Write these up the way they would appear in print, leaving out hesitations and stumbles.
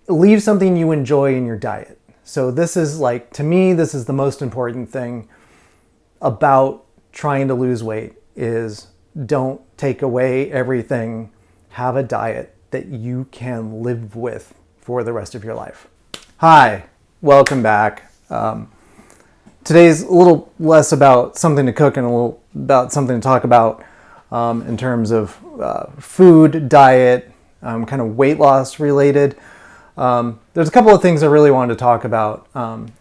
leave something you enjoy in your diet. So this is like, to me, this is the most important thing about trying to lose weight is don't take away everything. Have a diet that you can live with for the rest of your life. Hi, welcome back. Today's a little less about something to cook and a little about something to talk about in terms of food, diet, kind of weight loss related. There's a couple of things I really wanted to talk about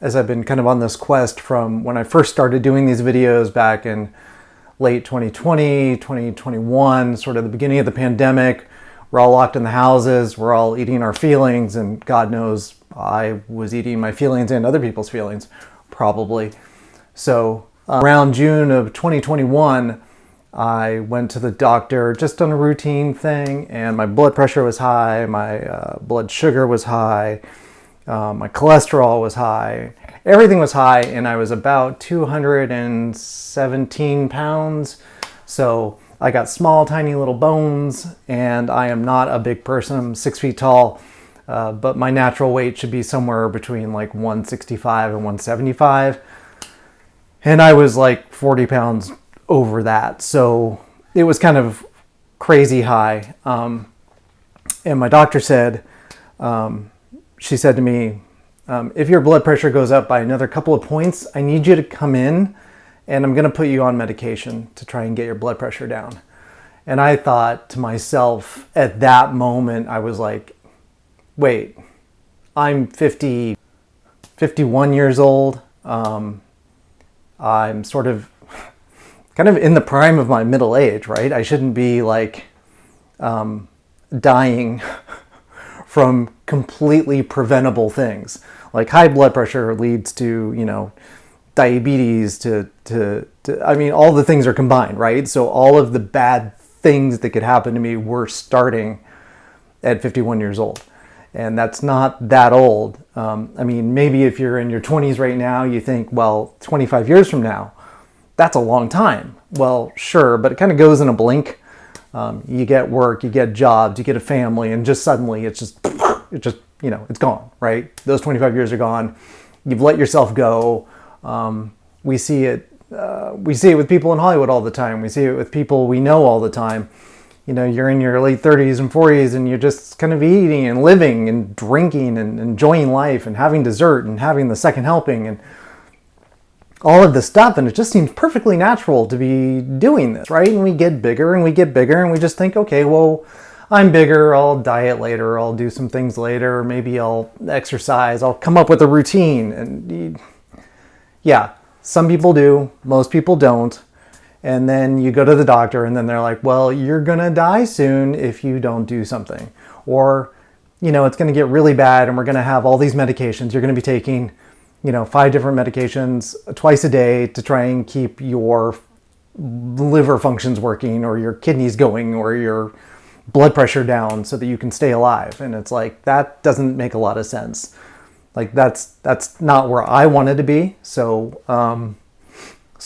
as I've been kind of on this quest from when I first started doing these videos back in late 2020, 2021, sort of the beginning of the pandemic. We're all locked in the houses, we're all eating our feelings, and God knows I was eating my feelings and other people's feelings, probably. So around June of 2021, I went to the doctor just on a routine thing, and my blood pressure was high, my blood sugar was high, my cholesterol was high, everything was high, and I was about 217 pounds. So I got small, tiny little bones, and I am not a big person. I'm 6 feet tall, but my natural weight should be somewhere between like 165 and 175. And I was like 40 pounds over that. So it was kind of crazy high. And my doctor said, she said to me, if your blood pressure goes up by another couple of points, I need you to come in and I'm going to put you on medication to try and get your blood pressure down. And I thought to myself at that moment, I was like, wait, I'm 51 years old. I'm sort of kind of in the prime of my middle age, right? I shouldn't be like dying from completely preventable things. Like high blood pressure leads to, you know, diabetes, I mean, all the things are combined, right? So all of the bad things that could happen to me were starting at 51 years old. And that's not that old. I mean, maybe if you're in your 20s right now, you think, well, 25 years from now, that's a long time. Well, sure, but it kind of goes in a blink. You get work, you get jobs, you get a family, and just suddenly it's just, you know, it's gone, right? Those 25 years are gone. You've let yourself go. We see it with people in Hollywood all the time. We see it with people we know all the time. You know, you're in your late 30s and 40s and you're just kind of eating and living and drinking and enjoying life and having dessert and having the second helping and all of this stuff. And it just seems perfectly natural to be doing this, right? And we get bigger and we get bigger and we just think, okay, well, I'm bigger, I'll diet later, I'll do some things later, maybe I'll exercise, I'll come up with a routine. And yeah, some people do, most people don't. And then you go to the doctor and then they're like, well, you're going to die soon if you don't do something. Or, you know, it's going to get really bad and we're going to have all these medications. You're going to be taking, you know, 5 different medications twice a day to try and keep your liver functions working or your kidneys going or your blood pressure down so that you can stay alive. And it's like, that doesn't make a lot of sense. Like that's not where I wanted to be. So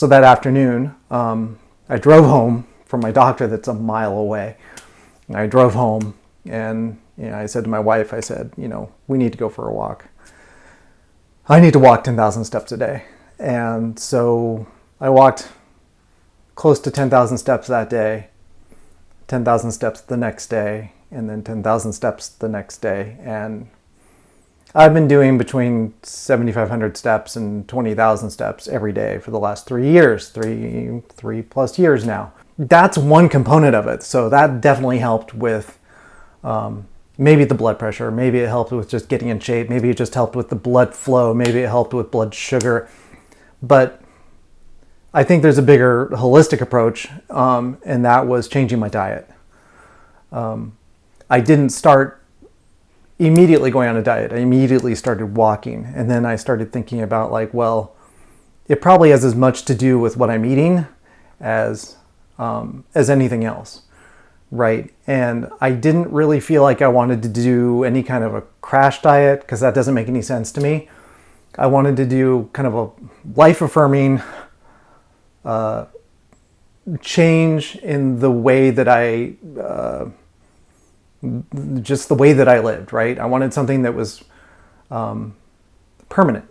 that afternoon, I drove home from my doctor that's a mile away. And I drove home and, you know, I said to my wife, I said, you know, we need to go for a walk. I need to walk 10,000 steps a day. And so I walked close to 10,000 steps that day, 10,000 steps the next day, and then 10,000 steps the next day. And I've been doing between 7,500 steps and 20,000 steps every day for the last 3 years, three plus years now. That's one component of it. So that definitely helped with maybe the blood pressure. Maybe it helped with just getting in shape. Maybe it just helped with the blood flow. Maybe it helped with blood sugar. But I think there's a bigger holistic approach, and that was changing my diet. I didn't start immediately going on a diet. I immediately started walking. And then I started thinking about like, well, it probably has as much to do with what I'm eating as anything else, right? And I didn't really feel like I wanted to do any kind of a crash diet because that doesn't make any sense to me. I wanted to do kind of a life-affirming change in the way that I just the way that I lived, right? I wanted something that was permanent.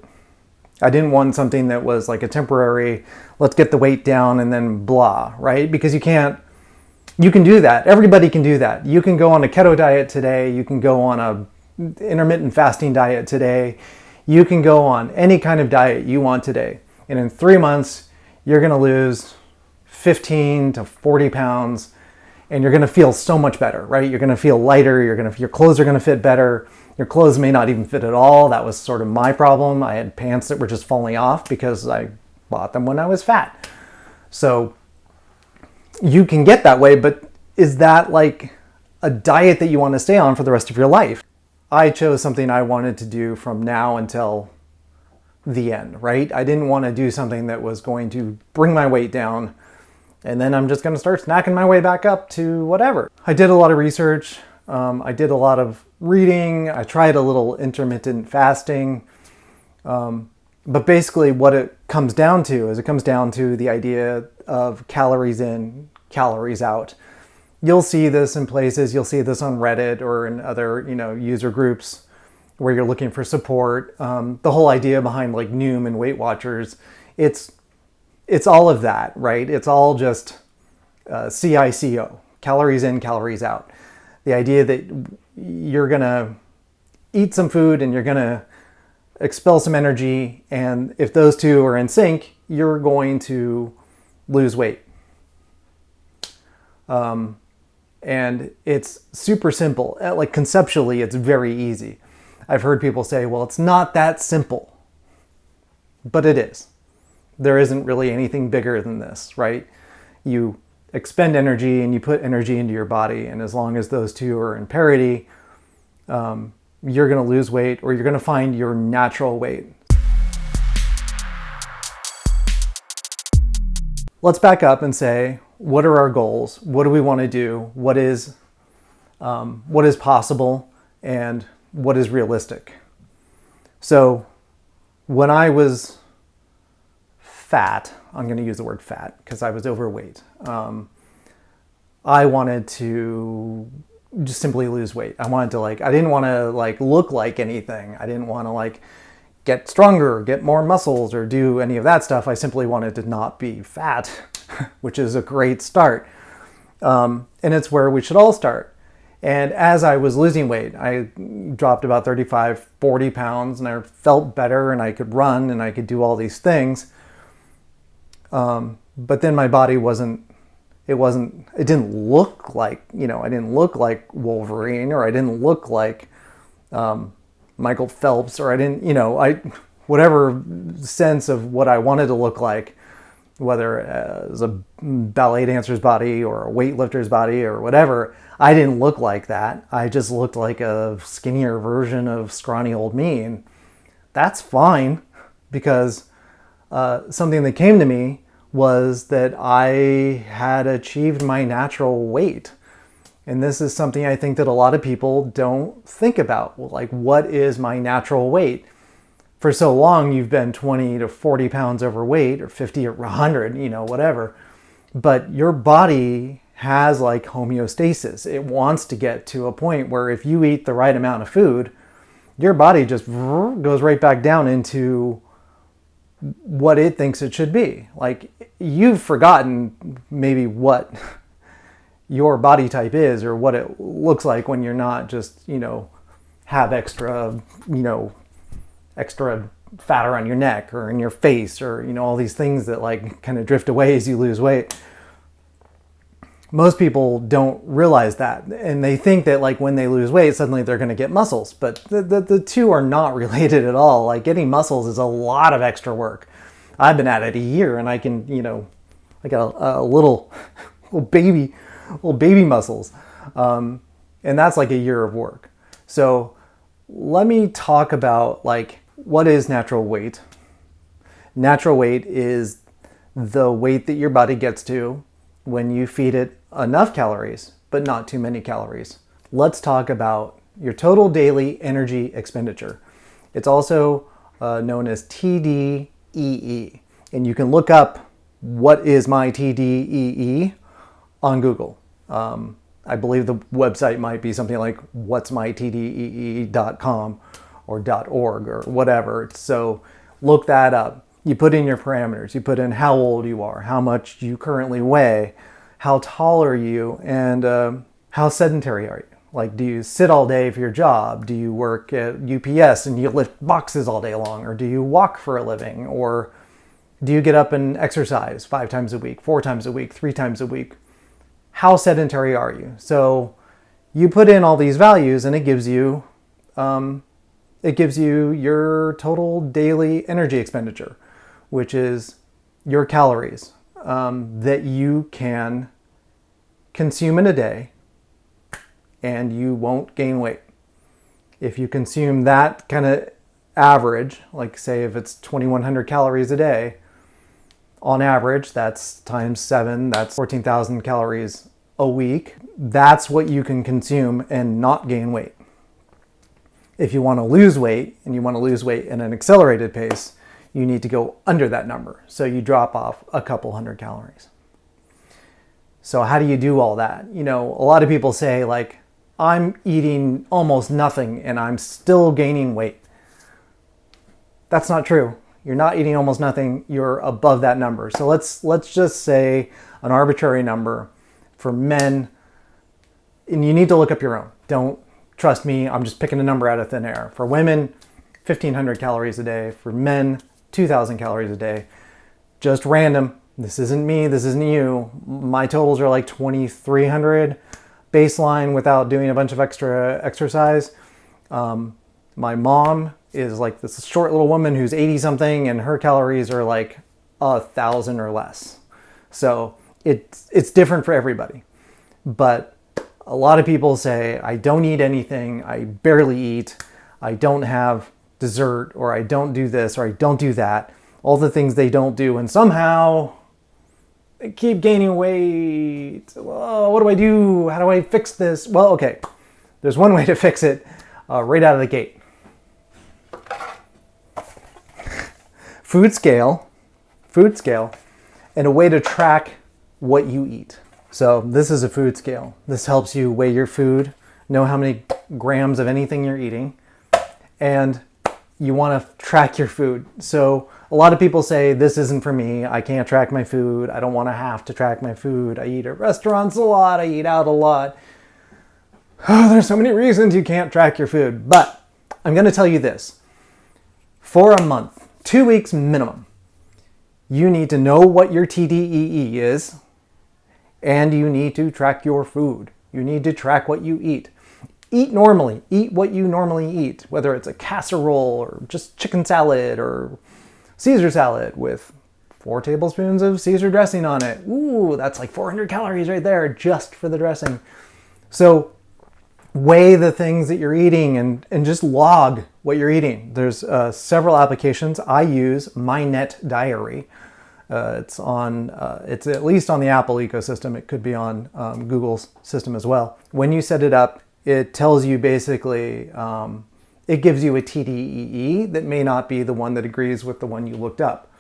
I didn't want something that was like a temporary, let's get the weight down and then blah, right? Because you can do that. Everybody can do that. You can go on a keto diet today. You can go on a intermittent fasting diet today. You can go on any kind of diet you want today. And in 3 months, you're going to lose 15 to 40 pounds and you're going to feel so much better, right? You're going to feel lighter. Your clothes are going to fit better. Your clothes may not even fit at all. That was sort of my problem. I had pants that were just falling off because I bought them when I was fat. So you can get that way, but is that like a diet that you want to stay on for the rest of your life? I chose something I wanted to do from now until the end, right? I didn't want to do something that was going to bring my weight down and then I'm just going to start snacking my way back up to whatever. I did a lot of research. I did a lot of reading. I tried a little intermittent fasting. But basically what it comes down to is the idea of calories in, calories out. You'll see this in places, you'll see this on Reddit or in other, user groups where you're looking for support. The whole idea behind like Noom and Weight Watchers, it's all of that, right? It's all just CICO, calories in, calories out. The idea that you're gonna eat some food and you're gonna expel some energy, and if those two are in sync, you're going to lose weight. And it's super simple. Like conceptually, it's very easy. I've heard people say, well, it's not that simple, but it is. There isn't really anything bigger than this, right? You expend energy and you put energy into your body, and as long as those two are in parity, you're going to lose weight, or you're going to find your natural weight. Let's back up and say, what are our goals? What do we want to do? What is possible and what is realistic? So when I was fat, I'm going to use the word fat because I was overweight. I wanted to just simply lose weight. I didn't want to look like anything. I didn't want to get stronger, get more muscles, or do any of that stuff. I simply wanted to not be fat, which is a great start. And it's where we should all start. And as I was losing weight, I dropped about 35, 40 pounds, and I felt better, and I could run, and I could do all these things. But then my body it didn't look like, I didn't look like Wolverine, or I didn't look like Michael Phelps, or I didn't, whatever sense of what I wanted to look like, whether as a ballet dancer's body or a weightlifter's body or whatever, I didn't look like that. I just looked like a skinnier version of scrawny old me. And that's fine, because something that came to me was that I had achieved my natural weight. And this is something I think that a lot of people don't think about. What is my natural weight? For so long, you've been 20 to 40 pounds overweight, or 50 or 100, whatever. But your body has homeostasis. It wants to get to a point where if you eat the right amount of food, your body just goes right back down into what it thinks it should be. You've forgotten maybe what your body type is, or what it looks like when you're not just, have extra fat around your neck or in your face, or, all these things that kind of drift away as you lose weight. Most people don't realize that, and they think that when they lose weight, suddenly they're going to get muscles, but the two are not related at all. Getting muscles is a lot of extra work. I've been at it a year, and I can, I got a little baby muscles, and that's a year of work. So let me talk about what is natural weight. Natural weight is the weight that your body gets to when you feed it enough calories, but not too many calories. Let's talk about your total daily energy expenditure. It's also known as TDEE. And you can look up what is my TDEE on Google. I believe the website might be something like whatsmytdee.com or .org or whatever. So look that up. You put in your parameters. You put in how old you are, how much you currently weigh, how tall are you, and how sedentary are you? Like, do you sit all day for your job? Do you work at UPS and you lift boxes all day long? Or do you walk for a living? Or do you get up and exercise 5 times a week, 4 times a week, 3 times a week? How sedentary are you? So you put in all these values and it gives you your total daily energy expenditure, which is your calories that you can consume in a day, and you won't gain weight. If you consume that kind of average, like say if it's 2,100 calories a day, on average, that's times 7, that's 14,000 calories a week. That's what you can consume and not gain weight. If you want to lose weight, and you want to lose weight in an accelerated pace, you need to go under that number. So you drop off a couple hundred calories. So how do you do all that? You know, a lot of people say like, I'm eating almost nothing and I'm still gaining weight. That's not true. You're not eating almost nothing. You're above that number. So let's just say an arbitrary number for men, and you need to look up your own. Don't trust me. I'm just picking a number out of thin air. For women, 1,500 calories a day. For men, 2,000 calories a day. Just random. This isn't me. This isn't you. My totals are like 2,300 baseline without doing a bunch of extra exercise. My mom is like this short little woman who's 80 something and her calories are like 1,000 or less. So it's different for everybody. But a lot of people say, I don't eat anything, I barely eat, I don't have dessert, or I don't do this, or I don't do that. All the things they don't do, and somehow they keep gaining weight. Oh, what do I do? How do I fix this? Well, okay, there's one way to fix it right out of the gate. Food scale, and a way to track what you eat. So this is a food scale. This helps you weigh your food, know how many grams of anything you're eating, and you want to track your food. So a lot of people say, this isn't for me. I can't track my food. I don't want to have to track my food. I eat at restaurants a lot. I eat out a lot. Oh, there's so many reasons you can't track your food. But I'm going to tell you this. For a month, 2 weeks minimum, you need to know what your TDEE is, and you need to track your food. You need to track what you eat. Eat normally. Eat what you normally eat, whether it's a casserole or just chicken salad or Caesar salad with 4 tablespoons of Caesar dressing on it. Ooh, that's like 400 calories right there just for the dressing. So weigh the things that you're eating and just log what you're eating. There's several applications. I use MyNet Diary. It's at least on the Apple ecosystem. It could be on Google's system as well. When you set it up, it tells you basically, it gives you a TDEE that may not be the one that agrees with the one you looked up.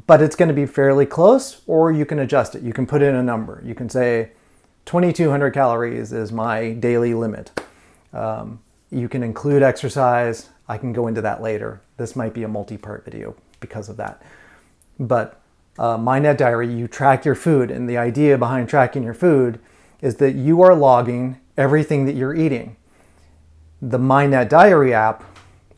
But it's going to be fairly close, or you can adjust it. You can put in a number. You can say 2,200 calories is my daily limit. You can include exercise. I can go into that later. This might be a multi-part video because of that. But MyNet Diary, you track your food, and the idea behind tracking your food is that you are logging everything that you're eating. The MyNet Diary app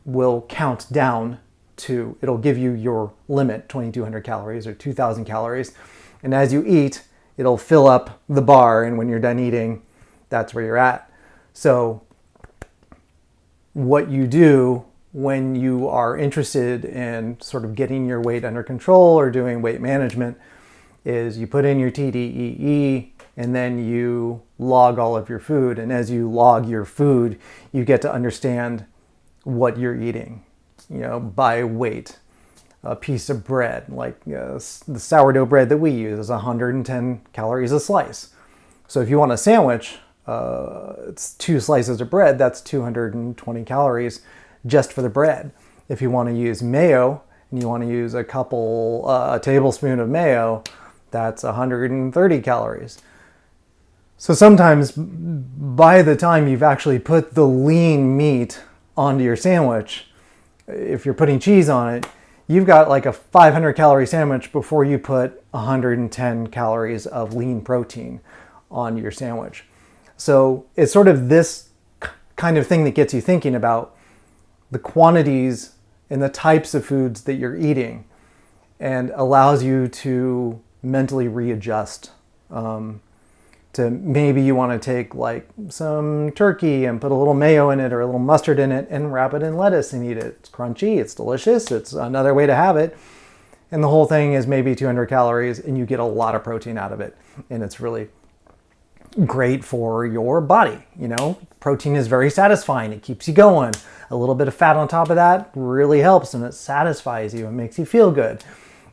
will count down to, it'll give you your limit, 2,200 calories or 2,000 calories. And as you eat, it'll fill up the bar, and when you're done eating, that's where you're at. So what you do when you are interested in sort of getting your weight under control or doing weight management is you put in your TDEE, and then you log all of your food. And as you log your food, you get to understand what you're eating, by weight. A piece of bread, like the sourdough bread that we use, is 110 calories a slice. So if you want a sandwich, it's 2 slices of bread, that's 220 calories just for the bread. If you want to use mayo, and you want to use a tablespoon of mayo, that's 130 calories. So sometimes by the time you've actually put the lean meat onto your sandwich, if you're putting cheese on it, you've got like a 500 calorie sandwich before you put 110 calories of lean protein on your sandwich. So it's sort of this kind of thing that gets you thinking about the quantities and the types of foods that you're eating, and allows you to mentally readjust. To maybe you want to take like some turkey and put a little mayo in it or a little mustard in it and wrap it in lettuce and eat it. It's crunchy, it's delicious, it's another way to have it. And the whole thing is maybe 200 calories and you get a lot of protein out of it. And it's really great for your body. You know, protein is very satisfying. It keeps you going. A little bit of fat on top of that really helps, and it satisfies you and makes you feel good.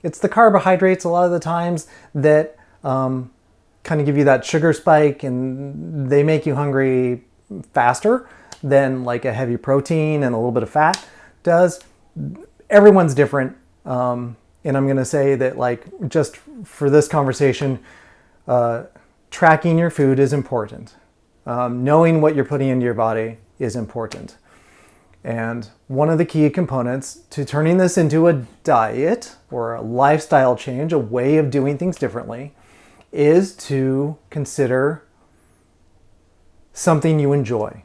It's the carbohydrates a lot of the times that kind of give you that sugar spike, and they make you hungry faster than like a heavy protein and a little bit of fat does. Everyone's different. And I'm going to say that, like, just for this conversation, tracking your food is important. Knowing what you're putting into your body is important. And one of the key components to turning this into a diet or a lifestyle change, a way of doing things differently, is to consider something you enjoy.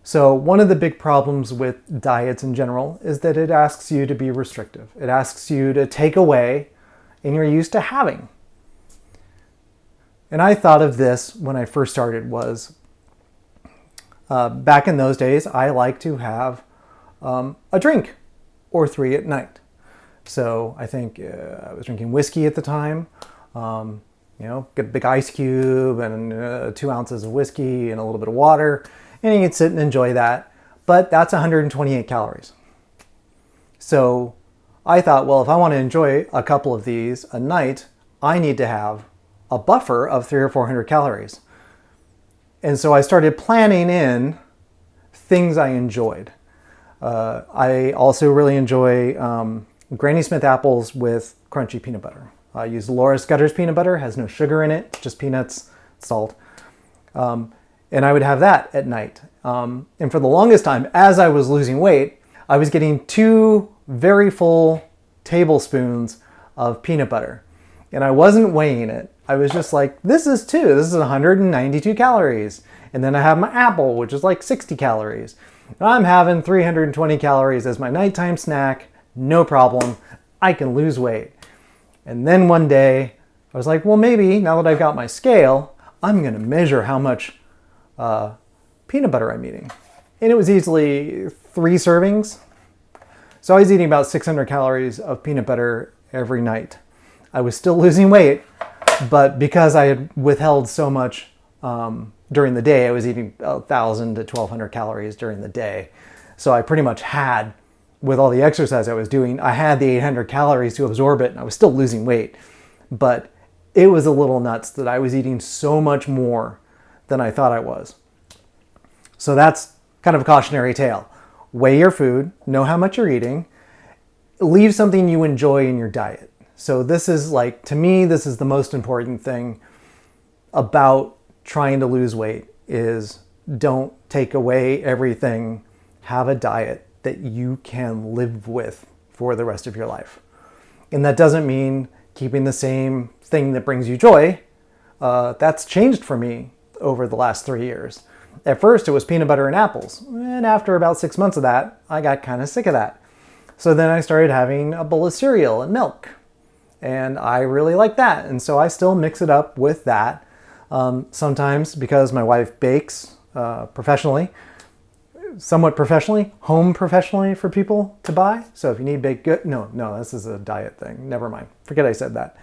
So one of the big problems with diets in general is that it asks you to be restrictive. It asks you to take away and you're used to having. And I thought of this when I first started was, back in those days, I like to have a drink or 3 at night. So I think I was drinking whiskey at the time, get a big ice cube and 2 ounces of whiskey and a little bit of water, and you can sit and enjoy that. But that's 128 calories. So I thought, well, if I want to enjoy a couple of these a night, I need to have a buffer of 300 or 400 calories. And so I started planning in things I enjoyed. I also really enjoy Granny Smith apples with crunchy peanut butter. I use Laura Scudder's peanut butter, has no sugar in it, just peanuts, salt. And I would have that at night. And for the longest time, as I was losing weight, I was getting 2 very full tablespoons of peanut butter. And I wasn't weighing it. I was just like, this is 192 calories. And then I have my apple, which is like 60 calories. And I'm having 320 calories as my nighttime snack. No problem. I can lose weight. And then one day I was like, well, maybe now that I've got my scale, I'm going to measure how much peanut butter I'm eating. And it was easily 3 servings. So I was eating about 600 calories of peanut butter every night. I was still losing weight, but because I had withheld so much during the day, I was eating 1,000 to 1,200 calories during the day. So I pretty much had, with all the exercise I was doing, I had the 800 calories to absorb it, and I was still losing weight. But it was a little nuts that I was eating so much more than I thought I was. So that's kind of a cautionary tale. Weigh your food, know how much you're eating, leave something you enjoy in your diet. So this is like, to me, this is the most important thing about trying to lose weight is don't take away everything. Have a diet that you can live with for the rest of your life. And that doesn't mean keeping the same thing that brings you joy. That's changed for me over the last 3 years. At first, it was peanut butter and apples. And after about 6 months of that, I got kind of sick of that. So then I started having a bowl of cereal and milk. And I really like that. And so I still mix it up with that. Sometimes because my wife bakes professionally, somewhat professionally, home professionally for people to buy. So if you need baked good, no, this is a diet thing. Never mind. Forget I said that.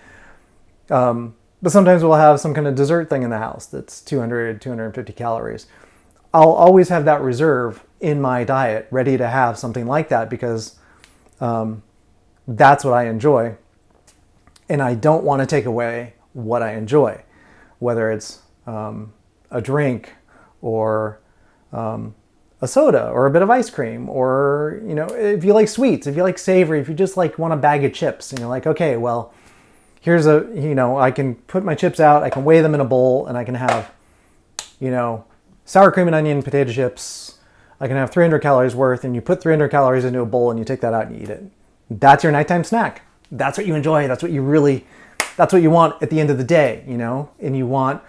But sometimes we'll have some kind of dessert thing in the house that's 200, 250 calories. I'll always have that reserve in my diet, ready to have something like that because that's what I enjoy. And I don't want to take away what I enjoy, whether it's a drink or a soda or a bit of ice cream, or, if you like sweets, if you like savory, if you just like want a bag of chips and you're like, okay, well, I can put my chips out, I can weigh them in a bowl, and I can have, sour cream and onion potato chips. I can have 300 calories worth, and you put 300 calories into a bowl and you take that out and you eat it. That's your nighttime snack. That's what you enjoy. That's what you want at the end of the day, and you want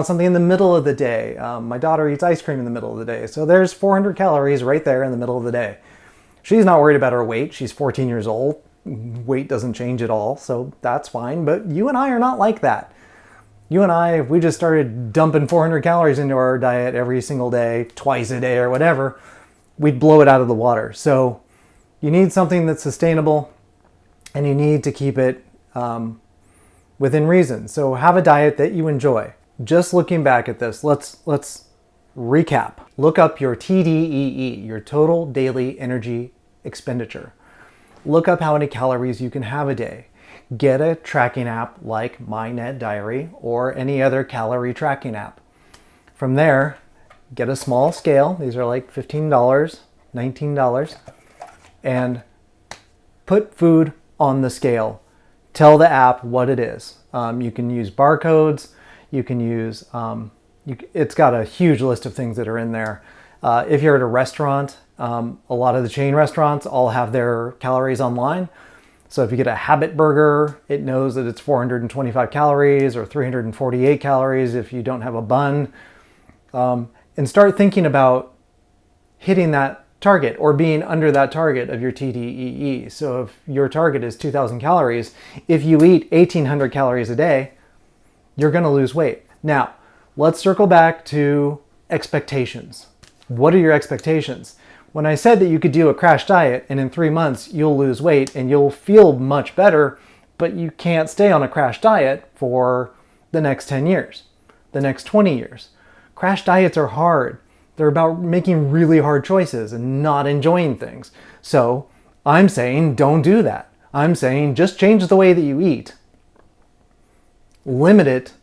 something in the middle of the day. My daughter eats ice cream in the middle of the day. So there's 400 calories right there in the middle of the day. She's not worried about her weight. She's 14 years old. Weight doesn't change at all. So that's fine. But you and I are not like that. You and I, if we just started dumping 400 calories into our diet every single day, twice a day or whatever, we'd blow it out of the water. So you need something that's sustainable, and you need to keep it within reason. So have a diet that you enjoy. Just looking back at this, let's recap. Look up your TDEE, your total daily energy expenditure. Look up how many calories you can have a day. Get a tracking app like My Net Diary or any other calorie tracking app. From there, get a small scale. These are like $15, $19, and put food on the scale. Tell the app what it is. You can use barcodes. You can use, it's got a huge list of things that are in there. If you're at a restaurant, a lot of the chain restaurants all have their calories online. So if you get a Habit burger, it knows that it's 425 calories or 348 calories if you don't have a bun. And start thinking about hitting that target or being under that target of your TDEE. So if your target is 2,000 calories, if you eat 1,800 calories a day, you're going to lose weight. Now, let's circle back to expectations. What are your expectations? When I said that you could do a crash diet and in 3 months you'll lose weight and you'll feel much better, but you can't stay on a crash diet for the next 10 years, the next 20 years. Crash diets are hard. They're about making really hard choices and not enjoying things. So I'm saying don't do that. I'm saying just change the way that you eat. Limit it,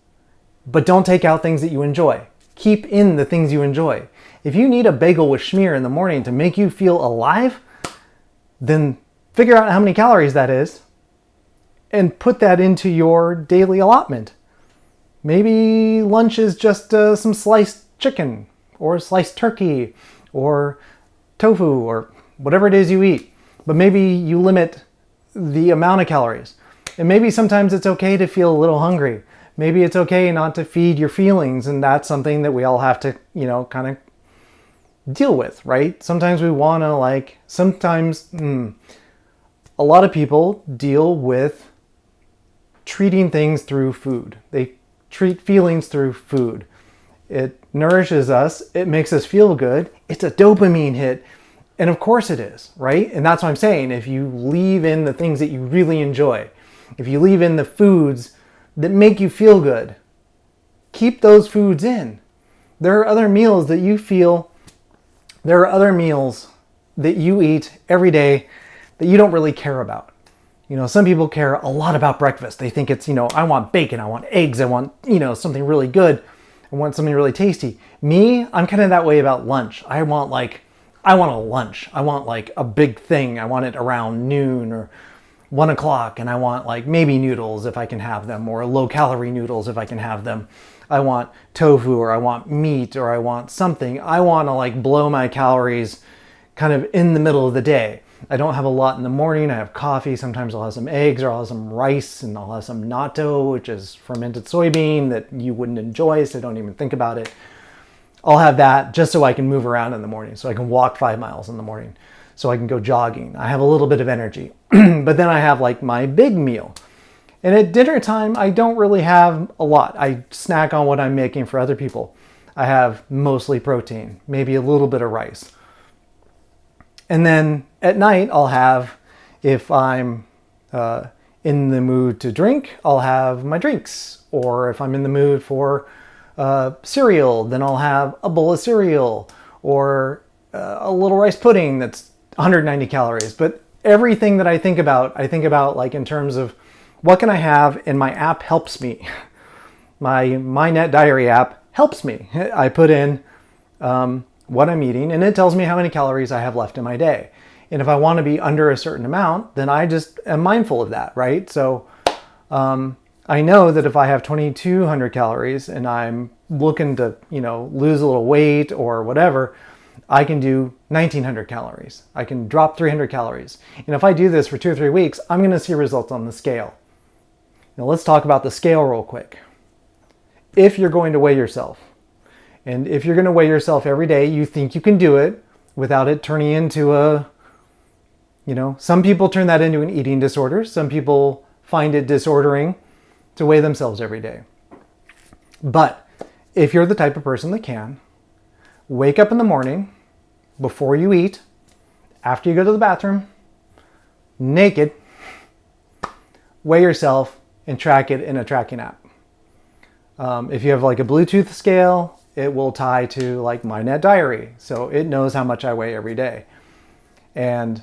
but don't take out things that you enjoy. Keep in the things you enjoy. If you need a bagel with schmear in the morning to make you feel alive, then figure out how many calories that is and put that into your daily allotment. Maybe lunch is just some sliced chicken or sliced turkey or tofu or whatever it is you eat. But maybe you limit the amount of calories. And maybe sometimes it's okay to feel a little hungry. Maybe it's okay not to feed your feelings, and that's something that we all have to, kind of deal with, right? Sometimes we want to a lot of people deal with treating things through food. They treat feelings through food. It nourishes us. It makes us feel good. It's a dopamine hit. And of course it is, right? And that's what I'm saying. If you leave in the things that you really enjoy, if you leave in the foods that make you feel good, keep those foods in. There are other meals that you eat every day that you don't really care about. Some people care a lot about breakfast. They think it's, I want bacon, I want eggs, I want, something really good. I want something really tasty. Me, I'm kind of that way about lunch. I want a lunch. I want like a big thing. I want it around noon or 1 o'clock, and I want like maybe noodles if I can have them, or low calorie noodles if I can have them. I want tofu, or I want meat, or I want something. I want to like blow my calories kind of in the middle of the day. I don't have a lot in the morning. I have coffee. Sometimes I'll have some eggs, or I'll have some rice, and I'll have some natto, which is fermented soybean that you wouldn't enjoy, so don't even think about it. I'll have that just so I can move around in the morning, so I can walk 5 miles in the morning, so I can go jogging. I have a little bit of energy. But then I have like my big meal. And at dinner time, I don't really have a lot. I snack on what I'm making for other people. I have mostly protein, maybe a little bit of rice. And then at night, I'll have, if I'm in the mood to drink, I'll have my drinks. Or if I'm in the mood for cereal, then I'll have a bowl of cereal or a little rice pudding that's 190 calories. But everything that I think about like in terms of what can I have, and my app helps me. My Net Diary app helps me. I put in what I'm eating, and it tells me how many calories I have left in my day. And if I want to be under a certain amount, then I just am mindful of that, right? So I know that if I have 2,200 calories and I'm looking to, lose a little weight or whatever, I can do 1,900 calories. I can drop 300 calories. And if I do this for 2 or 3 weeks, I'm going to see results on the scale. Now let's talk about the scale real quick. If you're going to weigh yourself, and if you're going to weigh yourself every day, you think you can do it without it turning into some people turn that into an eating disorder. Some people find it disordering to weigh themselves every day. But if you're the type of person that can, wake up in the morning, before you eat, after you go to the bathroom, naked, weigh yourself and track it in a tracking app. If you have like a Bluetooth scale, it will tie to like my Net Diary. So it knows how much I weigh every day. And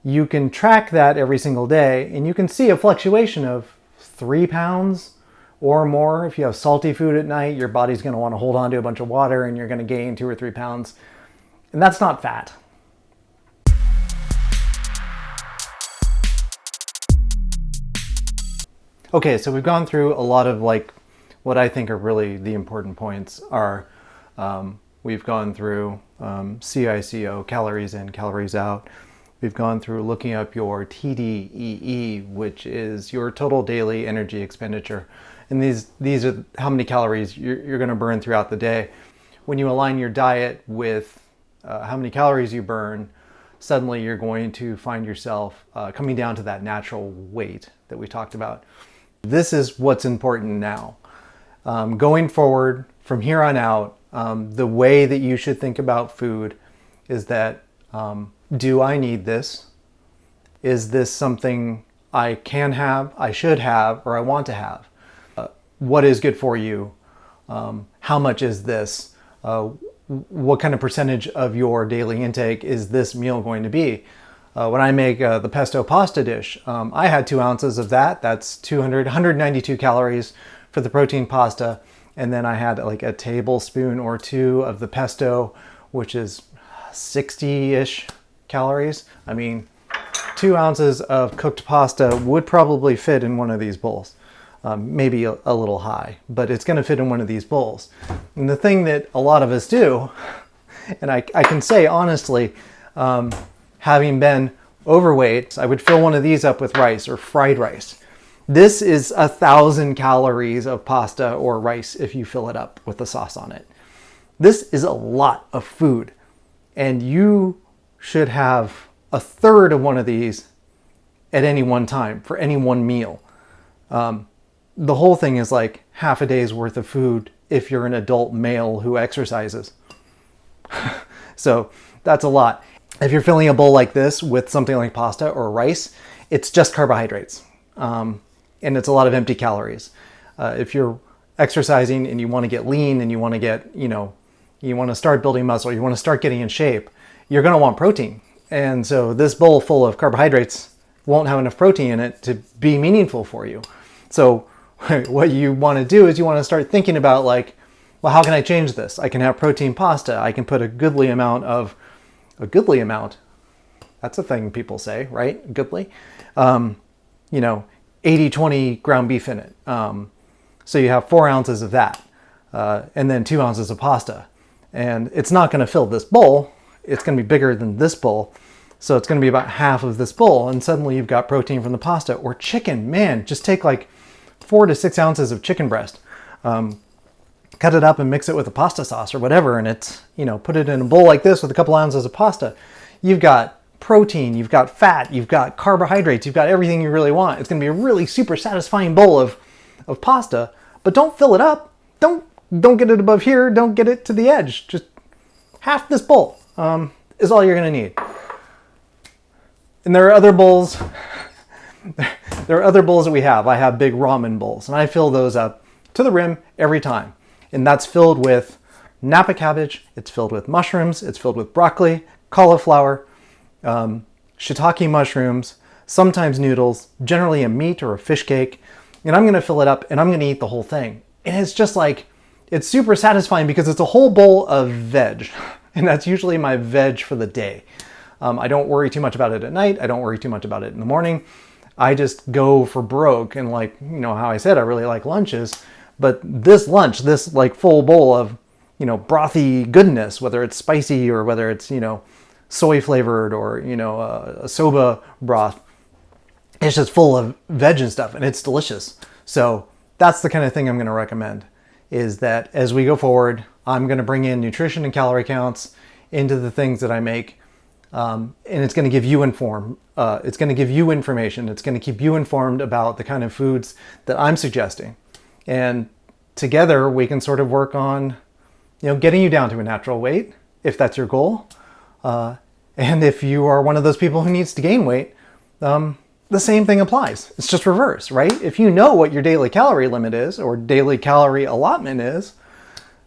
you can track that every single day and you can see a fluctuation of 3 pounds or more. If you have salty food at night, your body's going to want to hold on to a bunch of water and you're going to gain 2 or 3 pounds. And that's not fat. Okay, so we've gone through a lot of like what I think are really the important points are we've gone through CICO, calories in, calories out. We've gone through looking up your TDEE, which is your total daily energy expenditure. And these are how many calories you're going to burn throughout the day. When you align your diet with how many calories you burn, suddenly you're going to find yourself coming down to that natural weight that we talked about. This is what's important now. Going forward, from here on out, the way that you should think about food is that do I need this? Is this something I can have, I should have, or I want to have? What is good for you? How much is this? What kind of percentage of your daily intake is this meal going to be? When I make the pesto pasta dish, I had 2 ounces of that. That's 192 calories for the protein pasta. And then I had like a tablespoon or 2 of the pesto, which is 60-ish calories. I mean, 2 ounces of cooked pasta would probably fit in one of these bowls. Maybe a little high, but it's going to fit in one of these bowls. And the thing that a lot of us do, and I can say honestly, having been overweight, I would fill one of these up with rice or fried rice. This is 1,000 calories of pasta or rice if you fill it up with the sauce on it. This is a lot of food, and you should have 1/3 of one of these at any one time for any one meal. The whole thing is like half a day's worth of food if you're an adult male who exercises. So that's a lot. If you're filling a bowl like this with something like pasta or rice, it's just carbohydrates. And it's a lot of empty calories. If you're exercising and you want to get lean and you want to get, you want to start building muscle, you want to start getting in shape, you're going to want protein. And so this bowl full of carbohydrates won't have enough protein in it to be meaningful for you. So what you want to do is you want to start thinking about like, well, how can I change this? I can have protein pasta. I can put a goodly amount, that's a thing people say, right? Goodly. 80-20 ground beef in it. So you have 4 ounces of that, and then 2 ounces of pasta. And it's not going to fill this bowl. It's going to be bigger than this bowl. So it's going to be about half of this bowl. And suddenly you've got protein from the pasta or chicken. Man, just take like 4 to 6 ounces of chicken breast, cut it up and mix it with a pasta sauce or whatever. And it's, put it in a bowl like this with a couple ounces of pasta. You've got protein, you've got fat, you've got carbohydrates, you've got everything you really want. It's going to be a really super satisfying bowl of pasta, but don't fill it up. Don't get it above here. Don't get it to the edge. Just half this bowl is all you're going to need. And there are other bowls. There are other bowls that we have. I have big ramen bowls, and I fill those up to the rim every time. And that's filled with Napa cabbage. It's filled with mushrooms. It's filled with broccoli, cauliflower, shiitake mushrooms, sometimes noodles, generally a meat or a fish cake. And I'm going to fill it up and I'm going to eat the whole thing. And it's just like, it's super satisfying because it's a whole bowl of veg. And that's usually my veg for the day. I don't worry too much about it at night. I don't worry too much about it in the morning. I just go for broke, and like, you know, how I said, I really like lunches, but this lunch, this like full bowl of, you know, brothy goodness, whether it's spicy or whether it's, you know, soy flavored or, you know, a soba broth, it's just full of veg and stuff, and it's delicious. So that's the kind of thing I'm going to recommend, is that as we go forward, I'm going to bring in nutrition and calorie counts into the things that I make. And it's going to give you it's going to give you information. It's going to keep you informed about the kind of foods that I'm suggesting. And together we can sort of work on, you know, getting you down to a natural weight, if that's your goal. And if you are one of those people who needs to gain weight, the same thing applies. It's just reverse, right? If you know what your daily calorie limit is or daily calorie allotment is,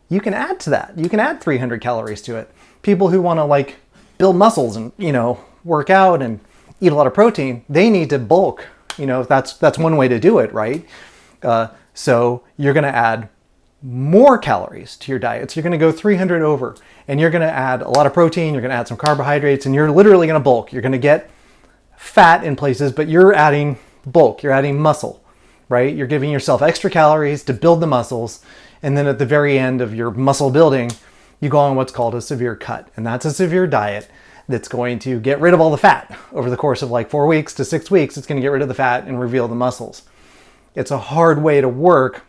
you can add to that. You can add 300 calories to it. People who want to like build muscles and, you know, work out and eat a lot of protein, they need to bulk. You know, that's one way to do it, right? So you're going to add more calories to your diet. So you're going to go 300 over, and you're going to add a lot of protein. You're going to add some carbohydrates, and you're literally going to bulk. You're going to get fat in places, but you're adding bulk. You're adding muscle, right? You're giving yourself extra calories to build the muscles. And then at the very end of your muscle building, you go on what's called a severe cut. And that's a severe diet that's going to get rid of all the fat over the course of like 4 weeks to 6 weeks. It's going to get rid of the fat and reveal the muscles. It's a hard way to work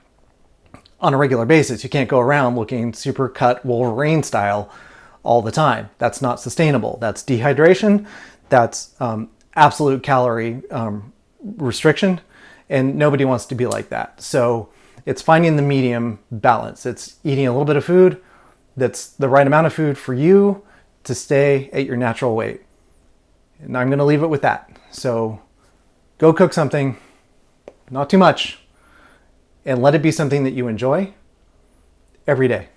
on a regular basis. You can't go around looking super cut Wolverine style all the time. That's not sustainable. That's dehydration. That's absolute calorie restriction. And nobody wants to be like that. So it's finding the medium balance. It's eating a little bit of food that's the right amount of food for you to stay at your natural weight. And I'm going to leave it with that. So go cook something, not too much, and let it be something that you enjoy every day.